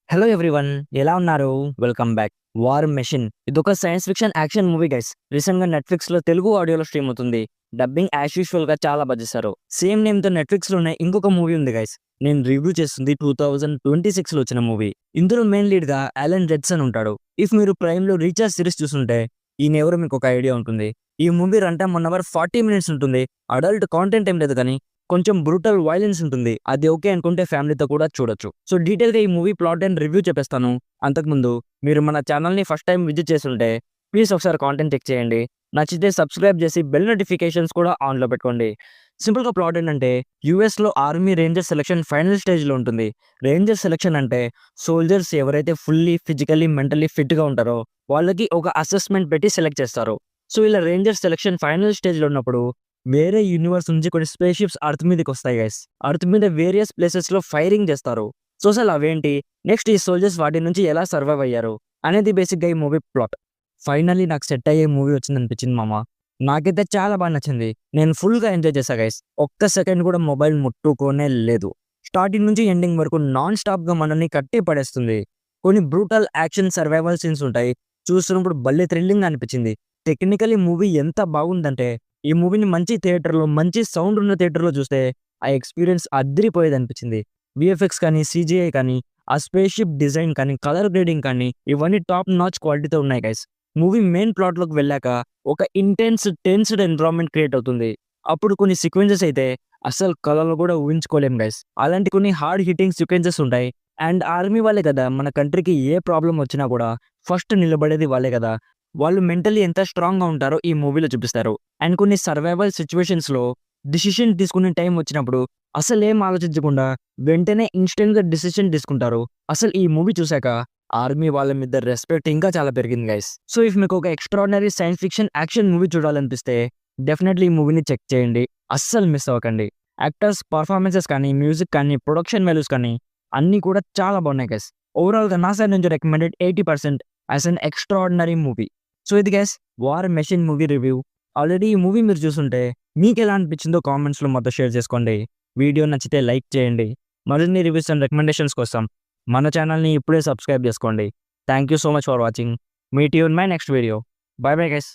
Hello everyone, ఎలా ఉన్నారు? Welcome back. War machine ఇదొక science fiction action movie guys. Recent గా నెట్ఫ్లిక్స్ లో తెలుగు ఆడియోలో స్ట్రీమ్ అవుతుంది. డబ్బింగ్ యాజ్ యూజువల్ గా చాలా బాగా చేశారు. సేమ్ నేమ్ తో నెట్ఫ్లిక్స్ లోనే ఇంకొక మూవీ ఉంది గైస్. నేను రివ్యూ చేస్తుంది 2026 లో వచ్చిన మూవీ. ఇందులో మెయిన్ లీడ్ గా అలెన్ రెడ్సన్ ఉంటాడు. ఇఫ్ మీరు ప్రైమ్ లో రీఛార్జ్ సిరీస్ చూస్తుంటే ఈయన ఎవరో మీకు ఒక ఐడియా ఉంటుంది. ఈ movie run time 1 hour 40 minutes ఉంటుంది. అడల్ట్ కాంటెంట్ ఏం లేదు కానీ కొంచెం బ్రూటల్ వైలెన్స్ ఉంటుంది. అది ఓకే అనుకుంటే ఫ్యామిలీతో కూడా చూడొచ్చు. సో డీటెయిల్ గా ఈ మూవీ ప్లాట్ అండ్ రివ్యూ చెప్పేస్తాను. అంతకుముందు మీరు మన ఛానల్ ని ఫస్ట్ టైం విజిట్ చేస్తుంటే ప్లీజ్ ఒకసారి కాంటెంట్ చెక్ చేయండి. నచ్చితే సబ్స్క్రైబ్ చేసి బెల్ నోటిఫికేషన్స్ కూడా ఆన్ లో పెట్టుకోండి. సింపుల్ గా ప్లాట్ ఏంటంటే యుఎస్ లో army ranger selection final stage లో ఉంటుంది. రేంజర్ సెలక్షన్ అంటే సోల్జర్స్ ఎవరైతే ఫుల్లీ ఫిజికల్లీ మెంటల్లీ ఫిట్ గా ఉంటారో వాళ్ళకి ఒక అసెస్మెంట్ పెట్టి సెలెక్ట్ చేస్తారు. సో ఇలా రేంజర్ సెలక్షన్ ఫైనల్ స్టేజ్ లో ఉన్నప్పుడు వేరే యూనివర్స్ నుంచి కొన్ని స్పేస్ షిప్స్ అర్త్ మీదకి వస్తాయి గైస్. అర్త్ మీద వేరియస్ ప్లేసెస్ లో ఫైరింగ్ చేస్తారు. సో అసలు అవేంటి, నెక్స్ట్ ఈ సోల్జర్స్ వాటి నుంచి ఎలా సర్వైవ్ అయ్యారు అనేది బేసిక్ గా ఈ మూవీ ప్లాట్. ఫైనల్లీ నాకు సెట్ అయ్యే మూవీ వచ్చింది అనిపించింది మామ. నాకైతే చాలా బాగా నచ్చింది. నేను ఫుల్ గా ఎంజాయ్ చేశా గైస్. ఒక్క సెకండ్ కూడా మొబైల్ ముట్టుకోనే లేదు. స్టార్టింగ్ నుంచి ఎండింగ్ వరకు నాన్ స్టాప్ గా మనల్ని కట్టి పడేస్తుంది. కొన్ని బ్రూటల్ యాక్షన్ సర్వైవల్ సీన్స్ ఉంటాయి. చూస్తున్నప్పుడు భలే థ్రిల్లింగ్ అనిపించింది. టెక్నికలీ మూవీ ఎంత బాగుందంటే ఈ మూవీని మంచి థియేటర్లో మంచి సౌండ్ ఉన్న థియేటర్లో చూస్తే ఆ ఎక్స్పీరియన్స్ అదిరిపోయేది అనిపించింది. విఎఫ్ఎక్స్ కానీ సిజిఐ కానీ ఆ స్పేస్ షిప్ డిజైన్ కానీ కలర్ గ్రేడింగ్ కానీ ఇవన్నీ టాప్ నాచ్ క్వాలిటీతో ఉన్నాయి గైస్. మూవీ మెయిన్ ప్లాట్లోకి వెళ్ళాక ఒక ఇంటెన్స్ టెన్స్డ్ ఎన్విరాన్మెంట్ క్రియేట్ అవుతుంది. అప్పుడు కొన్ని సీక్వెన్సెస్ అయితే అసలు కళలో కూడా ఊహించుకోలేం గైస్. అలాంటి కొన్ని హార్డ్ హిట్టింగ్ సీక్వెన్సెస్ ఉంటాయి. అండ్ ఆర్మీ వాళ్ళే కదా మన కంట్రీకి ఏ ప్రాబ్లం వచ్చినా కూడా ఫస్ట్ నిలబడేది వాళ్ళే కదా. వాళ్ళు మెంటల్లీ ఎంత స్ట్రాంగ్ గా ఉంటారో ఈ మూవీలో చూపిస్తారు. అండ్ కొన్ని సర్వైవల్ సిచ్యువేషన్స్ లో డిసిషన్ తీసుకునే టైం వచ్చినప్పుడు అసలు ఏం ఆలోచించకుండా వెంటనే ఇన్స్టెంట్ గా డిసిషన్ తీసుకుంటారు. అసలు ఈ మూవీ చూసాక ఆర్మీ వాళ్ళ మీద రెస్పెక్ట్ ఇంకా చాలా పెరిగింది గైస్. సో ఇఫ్ మీకు ఒక extraordinary science fiction action movie చూడాలనిపిస్తే డెఫినెట్లీ ఈ మూవీని చెక్ చేయండి. అస్సలు మిస్ అవ్వకండి. యాక్టర్స్ పర్ఫార్మెన్సెస్ కానీ మ్యూజిక్ కానీ ప్రొడక్షన్ వాల్యూస్ కానీ అన్నీ కూడా చాలా బాగున్నాయి గైస్. ఓవరాల్ గా నా సైడ్ నుంచి recommended 80% as an extraordinary movie. So ఇది guys war machine movie review. Already ఈ మూవీ మీరు చూస్తుంటే మీకు ఎలా అనిపించిందో కామెంట్స్లో మాతో షేర్ చేసుకోండి. వీడియో నచ్చితే లైక్ చేయండి. మరిన్ని రివ్యూస్ అండ్ రికమెండేషన్స్ కోసం మన ఛానల్ని ఇప్పుడే సబ్స్క్రైబ్ చేసుకోండి. Thank you so much for watching. Meet you in my next video. By bye guys.